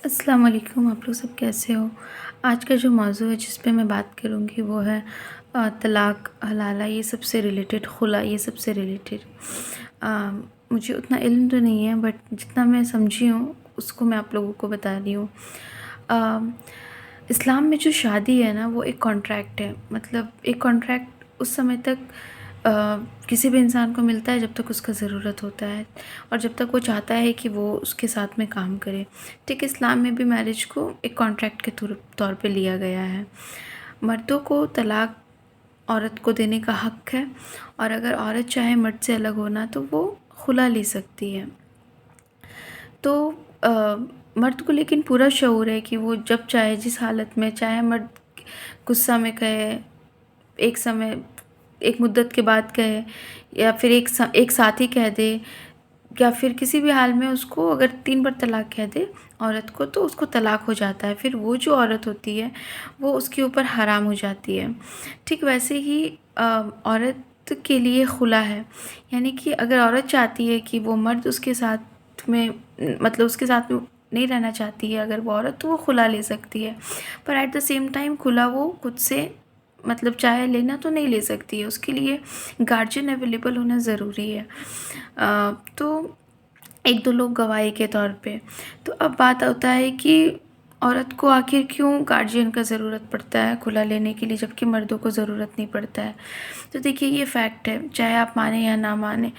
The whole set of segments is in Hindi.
अस्सलाम वालेकुम। आप लोग सब कैसे हो? आज का जो मौज़ू है जिस पे मैं बात करूँगी वो है तलाक, हलाला, ये सब से रिलेटेड, खुला, ये सब से रिलेटेड। मुझे उतना इल्म तो नहीं है बट जितना मैं समझी हूँ उसको मैं आप लोगों को बता रही हूँ। अ, इस्लाम में जो शादी है ना वो एक कॉन्ट्रैक्ट है। मतलब एक कॉन्ट्रैक्ट उस समय तक अ, किसी भी इंसान को मिलता है जब तक उसका ज़रूरत होता है और जब तक वो चाहता है कि वो उसके साथ में काम करे। ठीक, इस्लाम में भी मैरिज को एक कॉन्ट्रैक्ट के तौर पे लिया गया है। मर्दों को तलाक औरत को देने का हक है और अगर औरत चाहे मर्द से अलग होना तो वो खुला ले सकती है। तो अ, मर्द को लेकिन पूरा शऊर है कि वो जब चाहे जिस हालत में चाहे मर्द गुस्सा में कहे, एक समय एक मुद्दत के बाद कहे या फिर एक साथ ही कह दे या फिर किसी भी हाल में उसको अगर 3 बार तलाक कह दे औरत को तो उसको तलाक हो जाता है। फिर वो जो औरत होती है वो उसके ऊपर हराम हो जाती है। ठीक वैसे ही औरत के लिए खुला है, यानी कि अगर औरत चाहती है कि वो मर्द उसके साथ में मतलब उसके साथ में नहीं रहना चाहती है अगर वो औरत, तो वो खुला ले सकती है। पर एट द सेम टाइम खुला वो खुद से मतलब चाहे लेना तो नहीं ले सकती है, उसके लिए गार्जियन अवेलेबल होना ज़रूरी है। तो एक दो लोग गवाही के तौर पे। तो अब बात होता है कि औरत को आखिर क्यों गार्जियन का ज़रूरत पड़ता है खुला लेने के लिए जबकि मर्दों को ज़रूरत नहीं पड़ता है। तो देखिए ये फैक्ट है, चाहे आप माने या ना माने,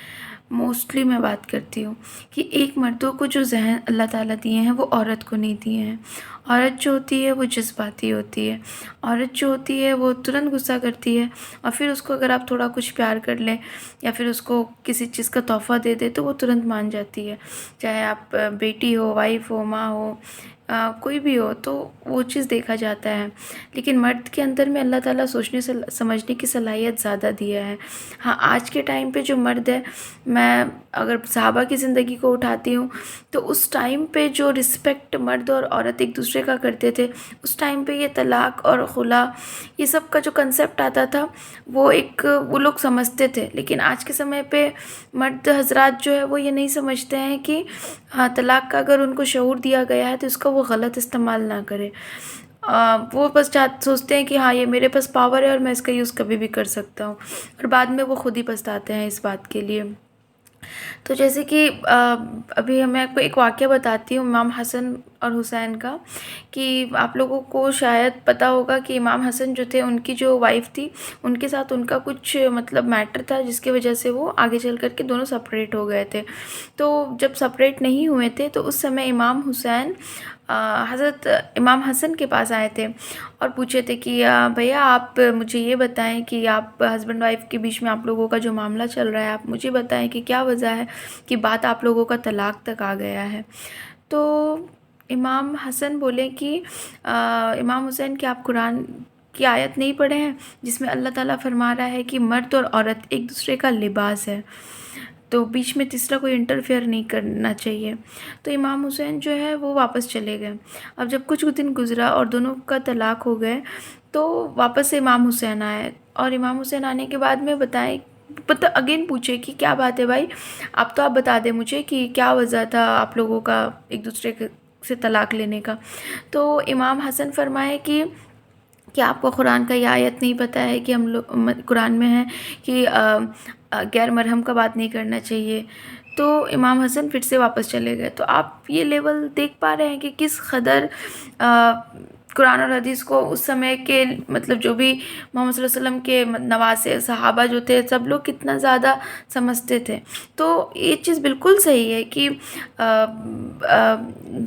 मोस्टली मैं बात करती हूँ कि एक मर्दों को जो ज़हन अल्लाह ताला दिए हैं वो औरत को नहीं दिए हैं। औरत जो होती है वो जज्बाती होती है। औरत जो होती है वो तुरंत गुस्सा करती है और फिर उसको अगर आप थोड़ा कुछ प्यार कर लें या फिर उसको किसी चीज़ का तोहफ़ा दे दें तो वो तुरंत मान जाती है। चाहे आप बेटी हो, वाइफ़ हो, माँ हो, कोई भी हो, तो वो चीज़ देखा जाता है। लेकिन मर्द के अंदर में अल्लाह ताला सोचने से समझने की सलाहियत ज़्यादा दिया है। हाँ, आज के टाइम पे जो मर्द है, मैं अगर सहाबा की ज़िंदगी को उठाती हूँ तो उस टाइम पे जो रिस्पेक्ट मर्द और औरत एक दूसरे का करते थे, उस टाइम पे ये तलाक और खुला ये सब का जो कंसेप्ट आता था वो लोग समझते थे। लेकिन आज के समय पे मर्द हजरात जो है वो ये नहीं समझते हैं कि तलाक का अगर उनको शऊर दिया गया है तो इसका वो गलत इस्तेमाल ना करें। वो बस सोचते हैं कि हाँ ये मेरे पास पावर है और मैं इसका यूज़ कभी भी कर सकता हूँ, और बाद में वो खुद ही पछताते हैं इस बात के लिए। तो जैसे कि अभी मैं आपको एक वाक़या बताती हूँ इमाम हसन और हुसैन का, कि आप लोगों को शायद पता होगा कि इमाम हसन जो थे उनकी जो वाइफ़ थी, उनके साथ उनका कुछ मतलब मैटर था जिसकी वजह से वो आगे चल कर के दोनों सेपरेट हो गए थे। तो जब सेपरेट नहीं हुए थे तो उस समय इमाम हुसैन हज़रत इमाम हसन के पास आए थे और पूछे थे कि भैया आप मुझे ये बताएं कि आप हस्बैंड वाइफ के बीच में आप लोगों का जो मामला चल रहा है आप मुझे बताएं कि क्या वजह है कि बात आप लोगों का तलाक तक आ गया है। तो इमाम हसन बोले कि इमाम हुसैन, कि आप कुरान की आयत नहीं पढ़े हैं जिसमें अल्लाह ताला फरमा रहा है कि मर्द और औरत एक दूसरे का लिबास है, तो बीच में तीसरा कोई इंटरफेयर नहीं करना चाहिए। तो इमाम हुसैन जो है वो वापस चले गए। अब जब कुछ दिन गुज़रा और दोनों का तलाक हो गए तो वापस से इमाम हुसैन आए, और इमाम हुसैन आने के बाद में बताएं पता अगेन पूछे कि क्या बात है भाई, आप बता दें मुझे कि क्या वजह था आप लोगों का एक दूसरे से तलाक लेने का। तो इमाम हसन फरमाए कि क्या आपको कुरान का ये आयत नहीं पता है कि हम लोग कुरान में है कि गैर मरहम का बात नहीं करना चाहिए। तो इमाम हसन फिर से वापस चले गए। तो आप ये लेवल देख पा रहे हैं कि किस कदर कुरान और हदीस को उस समय के मतलब जो भी मोहम्मद सल्लल्लाहु अलैहि वसल्लम के नवासे सहाबा जो थे सब लोग कितना ज़्यादा समझते थे। तो ये चीज़ बिल्कुल सही है कि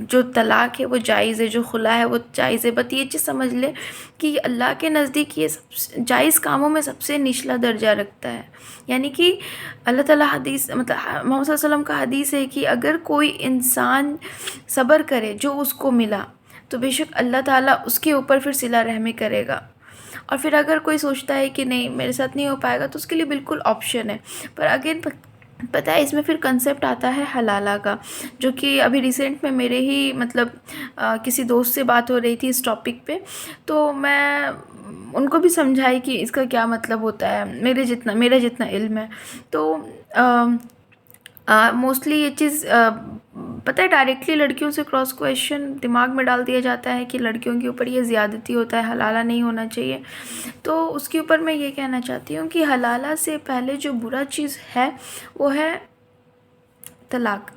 जो तलाक है वो जायज़ है, जो खुला है वो जायज़ है। बट ये चीज़ समझ ले कि अल्लाह के नज़दीक ये सब जायज़ कामों में सबसे निचला दर्जा रखता है। यानी कि अल्लाह ताला हदीस मतलब मोहम्मद सल्लल्लाहु अलैहि वसल्लम का हदीस है कि अगर कोई इंसान सब्र करे जो उसको मिला तो बेशक अल्लाह ताला उसके ऊपर फिर सिला रहमी करेगा। और फिर अगर कोई सोचता है कि नहीं मेरे साथ नहीं हो पाएगा तो उसके लिए बिल्कुल ऑप्शन है। पर अगेन पता है इसमें फिर कंसेप्ट आता है हलाला का, जो कि अभी रिसेंट में मेरे ही मतलब किसी दोस्त से बात हो रही थी इस टॉपिक पे। तो मैं उनको भी समझाई कि इसका क्या मतलब होता है, मेरा जितना इल्म है। तो मोस्टली ये चीज़ पता है, डायरेक्टली लड़कियों से क्रॉस क्वेश्चन दिमाग में डाल दिया जाता है कि लड़कियों के ऊपर ये ज़्यादती होता है, हलाला नहीं होना चाहिए। तो उसके ऊपर मैं ये कहना चाहती हूँ कि हलाला से पहले जो बुरा चीज़ है वो है तलाक।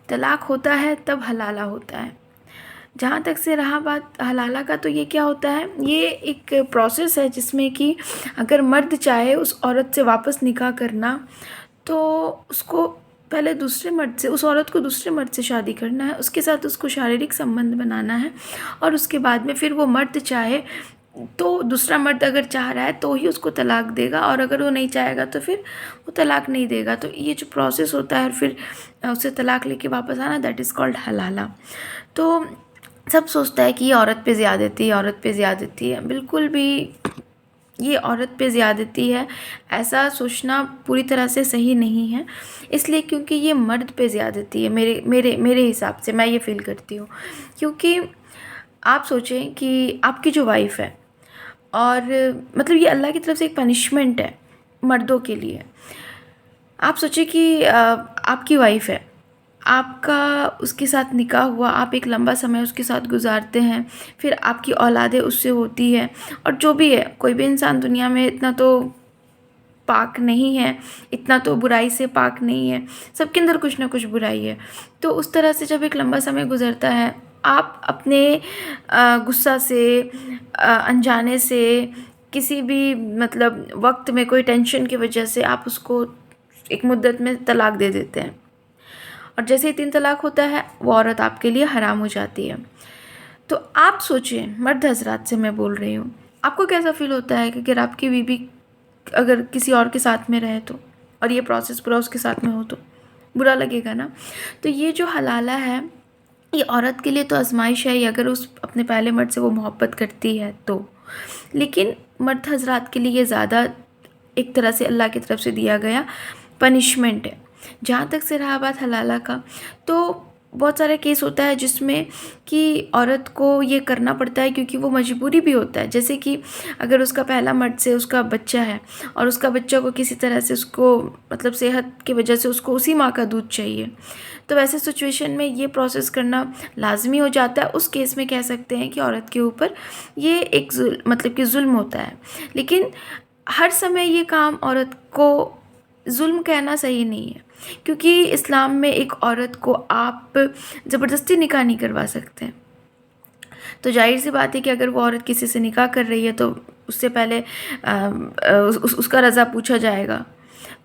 तलाक होता है तब हलाला होता है। जहाँ तक से रहा बात हलाला का, तो ये क्या होता है, ये एक प्रोसेस है जिसमें कि अगर मर्द चाहे उस औरत से वापस निकाह करना, तो उसको पहले दूसरे मर्द से, उस औरत को दूसरे मर्द से शादी करना है, उसके साथ उसको शारीरिक संबंध बनाना है, और उसके बाद में फिर वो मर्द चाहे तो दूसरा मर्द अगर चाह रहा है तो ही उसको तलाक देगा, और अगर वो नहीं चाहेगा तो फिर वो तलाक नहीं देगा। तो ये जो प्रोसेस होता है, और फिर उससे तलाक लेके वापस आना, दैट इज़ कॉल्ड हलाला। तो सब सोचता है कि ये औरत पे ज़्यादती है, औरत पे ज़्यादती है। बिल्कुल भी ये औरत पे ज़्यादती है ऐसा सोचना पूरी तरह से सही नहीं है, इसलिए क्योंकि ये मर्द पे ज़्यादती है। मेरे मेरे मेरे हिसाब से मैं ये फ़ील करती हूँ। क्योंकि आप सोचें कि आपकी जो वाइफ़ है, और मतलब ये अल्लाह की तरफ से एक पनिशमेंट है मर्दों के लिए। आप सोचिए कि आपकी वाइफ़ है, आपका उसके साथ निकाह हुआ, आप एक लंबा समय उसके साथ गुजारते हैं, फिर आपकी औलादें उससे होती है, और जो भी है, कोई भी इंसान दुनिया में इतना तो पाक नहीं है, इतना तो बुराई से पाक नहीं है, सबके अंदर कुछ ना कुछ बुराई है। तो उस तरह से जब एक लंबा समय गुजरता है, आप अपने गुस्सा से, अनजाने से, किसी भी मतलब वक्त में कोई टेंशन की वजह से आप उसको एक मुद्दत में तलाक दे देते हैं, और जैसे ही 3 तलाक होता है वो औरत आपके लिए हराम हो जाती है। तो आप सोचिए, मर्द हज़रात से मैं बोल रही हूँ, आपको कैसा फ़ील होता है कि अगर आपकी बीवी अगर किसी और के साथ में रहे तो, और ये प्रोसेस पूरा उसके साथ में हो तो बुरा लगेगा ना। तो ये जो हलाला है, ये औरत के लिए तो आजमाइश है ही, अगर उस अपने पहले मर्द से वो मोहब्बत करती है तो। लेकिन मर्द हज़रात के लिए ये ज़्यादा एक तरह से अल्लाह की तरफ से दिया गया पनिशमेंट है। जहाँ तक से रहा बात हलाला का, तो बहुत सारे केस होता है जिसमें कि औरत को ये करना पड़ता है क्योंकि वो मजबूरी भी होता है। जैसे कि अगर उसका पहला मर्द से उसका बच्चा है, और उसका बच्चा को किसी तरह से उसको मतलब सेहत की वजह से उसको उसी माँ का दूध चाहिए, तो वैसे सिचुएशन में ये प्रोसेस करना लाजमी हो जाता है। उस केस में कह सकते हैं कि औरत के ऊपर ये एक मतलब कि जुल्म होता है। लेकिन हर समय ये काम औरत को जुल्म कहना सही नहीं है, क्योंकि इस्लाम में एक औरत को आप ज़बरदस्ती निकाह नहीं करवा सकते। तो जाहिर सी बात है कि अगर वो औरत किसी से निकाह कर रही है तो उससे पहले उसका रज़ा पूछा जाएगा।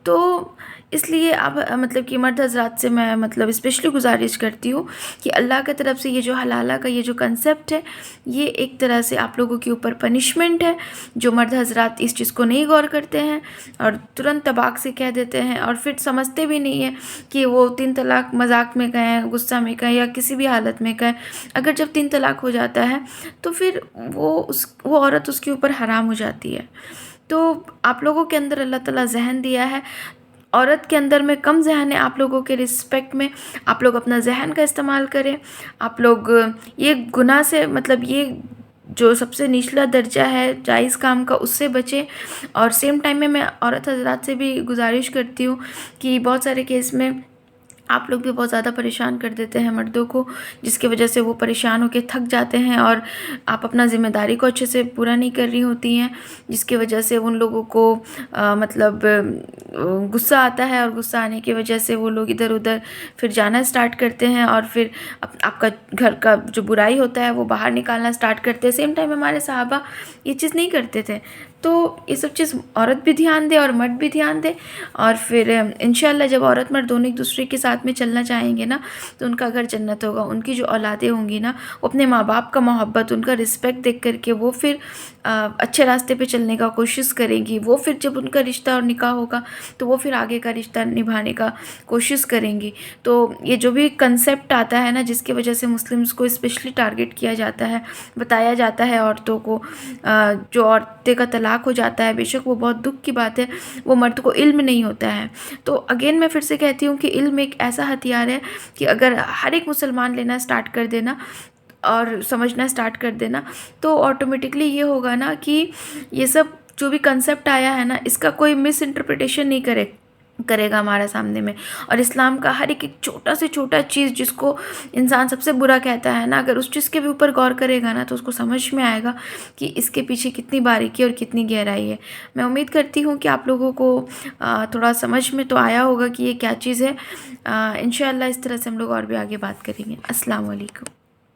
तो इसलिए अब मतलब कि मर्द हज़रात से मैं मतलब स्पेशली गुजारिश करती हूँ कि अल्लाह की तरफ से ये जो हलाला का ये जो कंसेप्ट है, ये एक तरह से आप लोगों के ऊपर पनिशमेंट है। जो मर्द हज़रात इस चीज़ को नहीं गौर करते हैं और तुरंत तबाक से कह देते हैं, और फिर समझते भी नहीं है कि वो 3 तलाक मजाक में कहें, गुस्सा में कहें, या किसी भी हालत में कहें। अगर जब 3 तलाक हो जाता है तो फिर वो औरत उसके ऊपर हराम हो जाती है। तो आप लोगों के अंदर अल्लाह ताला ज़हन दिया है, औरत के अंदर में कम ज़हन है। आप लोगों के रिस्पेक्ट में आप लोग अपना ज़हन का इस्तेमाल करें। आप लोग ये गुनाह से मतलब ये जो सबसे निचला दर्जा है जायज़ काम का, उससे बचें। और सेम टाइम में मैं औरत हज़रात से भी गुजारिश करती हूँ कि बहुत सारे केस में आप लोग भी बहुत ज़्यादा परेशान कर देते हैं मर्दों को, जिसकी वजह से वो परेशान होकर थक जाते हैं, और आप अपना ज़िम्मेदारी को अच्छे से पूरा नहीं कर रही होती हैं, जिसकी वजह से उन लोगों को मतलब गुस्सा आता है, और गुस्सा आने की वजह से वो लोग इधर उधर फिर जाना स्टार्ट करते हैं, और फिर आपका घर का जो बुराई होता है वो बाहर निकालना स्टार्ट करते हैं। सेम टाइम हमारे सहाबा ये चीज़ नहीं करते थे। तो ये सब चीज़ औरत भी ध्यान दे और मर्द भी ध्यान दे, और फिर इंशाल्लाह जब औरत मर्द दोनों एक दूसरे के साथ में चलना चाहेंगे ना, तो उनका घर जन्नत होगा। उनकी जो औलादें होंगी ना, वो अपने माँ बाप का मोहब्बत, उनका रिस्पेक्ट देख करके वो फिर अच्छे रास्ते पे चलने का कोशिश करेंगी। वो फिर जब उनका रिश्ता और निकाह होगा तो वो फिर आगे का रिश्ता निभाने का कोशिश करेंगी। तो ये जो भी कंसेप्ट आता है ना, जिसकी वजह से मुस्लिम्स को स्पेशली टारगेट किया जाता है, बताया जाता है औरतों को, जो औरतें का तलाक हो जाता है, बेशक वो बहुत दुख की बात है, वो मर्द को इल्म नहीं होता है। तो अगेन मैं फिर से कहती हूँ कि इल्म एक ऐसा हथियार है कि अगर हर एक मुसलमान लेना स्टार्ट कर देना और समझना स्टार्ट कर देना, तो ऑटोमेटिकली ये होगा ना कि ये सब जो भी कंसेप्ट आया है ना, इसका कोई मिस इंटरप्रिटेशन नहीं करे, करेगा हमारा सामने में। और इस्लाम का हर एक छोटा से छोटा चीज़ जिसको इंसान सबसे बुरा कहता है ना, अगर उस चीज़ के भी ऊपर गौर करेगा ना तो उसको समझ में आएगा कि इसके पीछे कितनी बारीकी और कितनी गहराई है। मैं उम्मीद करती हूँ कि आप लोगों को थोड़ा समझ में तो आया होगा कि ये क्या चीज़ है। इंशाअल्लाह इस तरह से हम लोग और भी आगे बात करेंगे। अस्सलाम वालेकुम।